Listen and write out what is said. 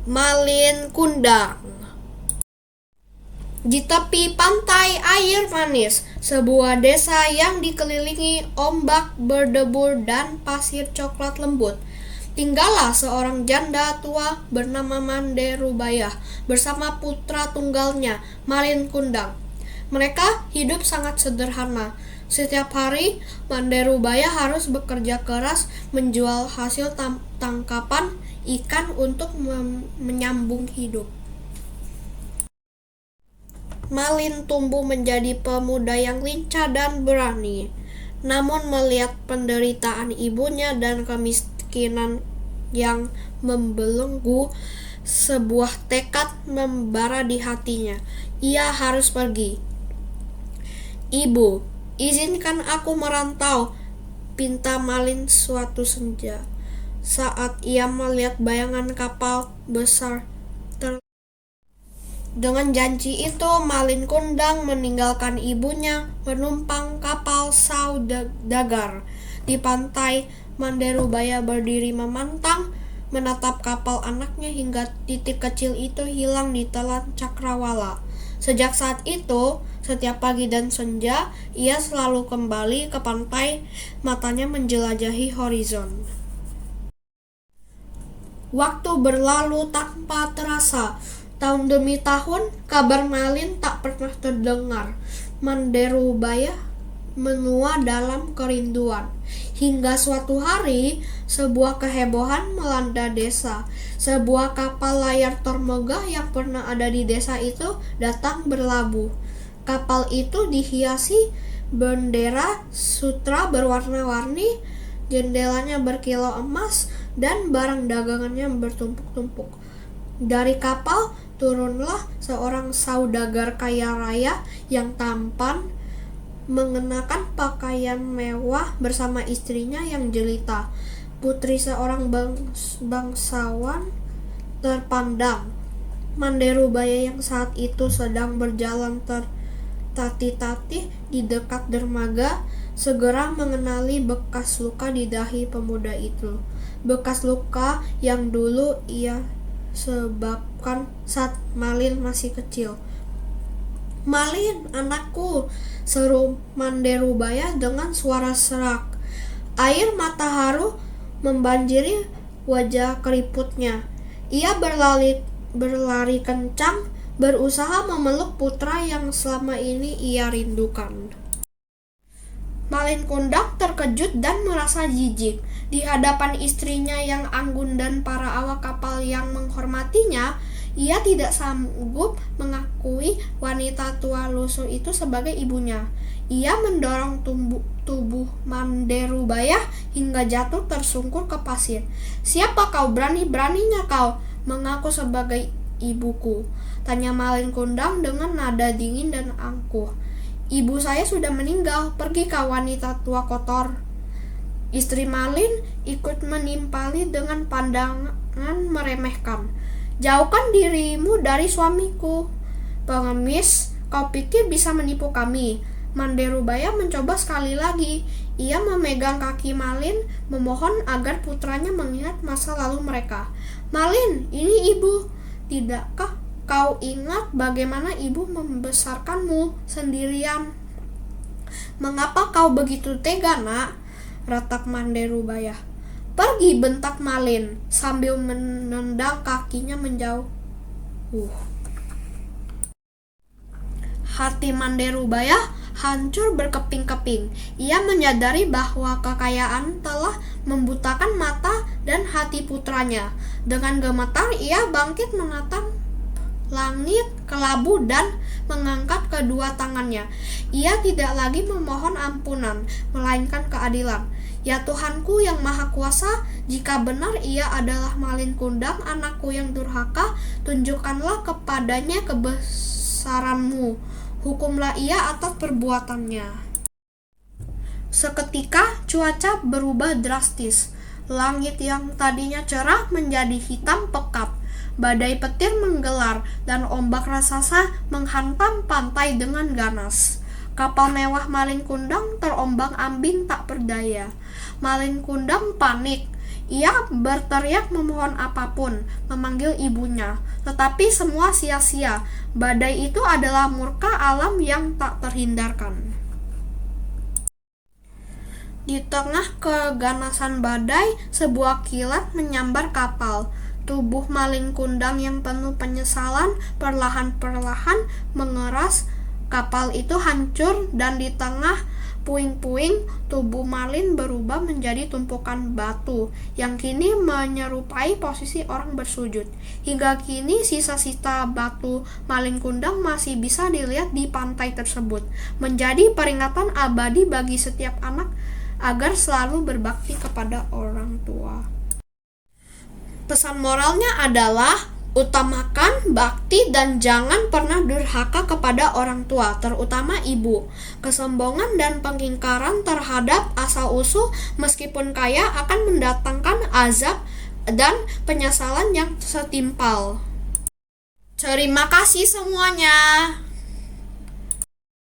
Malin Kundang. Di tepi pantai air manis, sebuah desa yang dikelilingi ombak berdebur dan pasir coklat lembut, tinggallah seorang janda tua bernama Mande Rubayah bersama putra tunggalnya, Malin Kundang. Mereka hidup sangat sederhana. Setiap hari, Mande Rubayah harus bekerja keras menjual hasil tangkapan ikan untuk menyambung hidup. Malin tumbuh menjadi pemuda yang lincah dan berani. Namun melihat penderitaan ibunya dan kemiskinan yang membelenggu, sebuah tekad membara di hatinya. Ia harus pergi. "Ibu, izinkan aku merantau," pinta Malin suatu senja, saat ia melihat bayangan kapal besar. Dengan janji itu, Malin Kundang meninggalkan ibunya menumpang kapal saudagar di pantai. Mande Rubayah berdiri memantang, menatap kapal anaknya hingga titik kecil itu hilang di telan cakrawala. Sejak saat itu, setiap pagi dan senja, ia selalu kembali ke pantai, matanya menjelajahi horizon. Waktu berlalu tanpa terasa. Tahun demi tahun, kabar Malin tak pernah terdengar. Mande Rubayah menua dalam kerinduan. Hingga suatu hari, sebuah kehebohan melanda desa. Sebuah kapal layar termegah yang pernah ada di desa itu datang berlabuh. Kapal itu dihiasi bendera sutra berwarna-warni, jendelanya berkilau emas, dan barang dagangannya bertumpuk-tumpuk. Dari kapal turunlah seorang saudagar kaya raya yang tampan, mengenakan pakaian mewah bersama istrinya yang jelita. Putri seorang bangsawan terpandang. Mande Rubayah yang saat itu sedang berjalan tertatih-tatih di dekat dermaga, segera mengenali bekas luka di dahi pemuda itu. Bekas luka yang dulu ia sebabkan saat Malin masih kecil. "Malin, anakku," seru Mande Rubayah dengan suara serak. Air mata haru membanjiri wajah keriputnya. Ia berlari kencang, berusaha memeluk putra yang selama ini ia rindukan. Malin Kundang terkejut dan merasa jijik. Di hadapan istrinya yang anggun dan para awak kapal yang menghormatinya, ia tidak sanggup mengakui wanita tua lusuh itu sebagai ibunya. Ia mendorong tubuh Mande Rubayah hingga jatuh tersungkur ke pasir. "Siapa kau? Berani-beraninya kau mengaku sebagai ibuku?" tanya Malin Kundang dengan nada dingin dan angkuh. "Ibu saya sudah meninggal. Pergi kau wanita tua kotor." Istri Malin ikut menimpali dengan pandangan meremehkan. "Jauhkan dirimu dari suamiku, pengemis. Kau pikir bisa menipu kami?" Mande Rubayah mencoba sekali lagi. Ia memegang kaki Malin, memohon agar putranya mengingat masa lalu mereka. "Malin, ini ibu. Tidakkah kau ingat bagaimana ibu membesarkanmu sendirian? Mengapa kau begitu tega, nak?" ratak Mande Rubayah. "Pergi," bentak Malin sambil menendang kakinya menjauh. Hati Mande Rubayah hancur berkeping-keping. Ia menyadari bahwa kekayaan telah membutakan mata dan hati putranya. Dengan gemetar ia bangkit menatap langit kelabu dan mengangkat kedua tangannya. Ia tidak lagi memohon ampunan, melainkan keadilan. "Ya Tuhanku yang Maha Kuasa, jika benar ia adalah Malin Kundang, anakku yang durhaka, tunjukkanlah kepadanya kebesaran-Mu. Hukumlah ia atas perbuatannya." Seketika cuaca berubah drastis. Langit yang tadinya cerah menjadi hitam pekat. Badai petir menggelar dan ombak raksasa menghantam pantai dengan ganas. Kapal mewah Malin Kundang terombang-ambing tak berdaya. Malin Kundang panik. Ia berteriak memohon apapun, memanggil ibunya, tetapi semua sia-sia. Badai itu adalah murka alam yang tak terhindarkan. Di tengah keganasan badai, sebuah kilat menyambar kapal. Tubuh Malin Kundang yang penuh penyesalan perlahan-perlahan mengeras. Kapal itu hancur dan di tengah puing-puing tubuh Malin berubah menjadi tumpukan batu yang kini menyerupai posisi orang bersujud. Hingga kini sisa-sisa batu Malin Kundang masih bisa dilihat di pantai tersebut, menjadi peringatan abadi bagi setiap anak agar selalu berbakti kepada orang tua. Pesan moralnya adalah utamakan bakti dan jangan pernah durhaka kepada orang tua, terutama ibu. Kesombongan dan pengingkaran terhadap asal-usul meskipun kaya akan mendatangkan azab dan penyesalan yang setimpal. Terima kasih semuanya.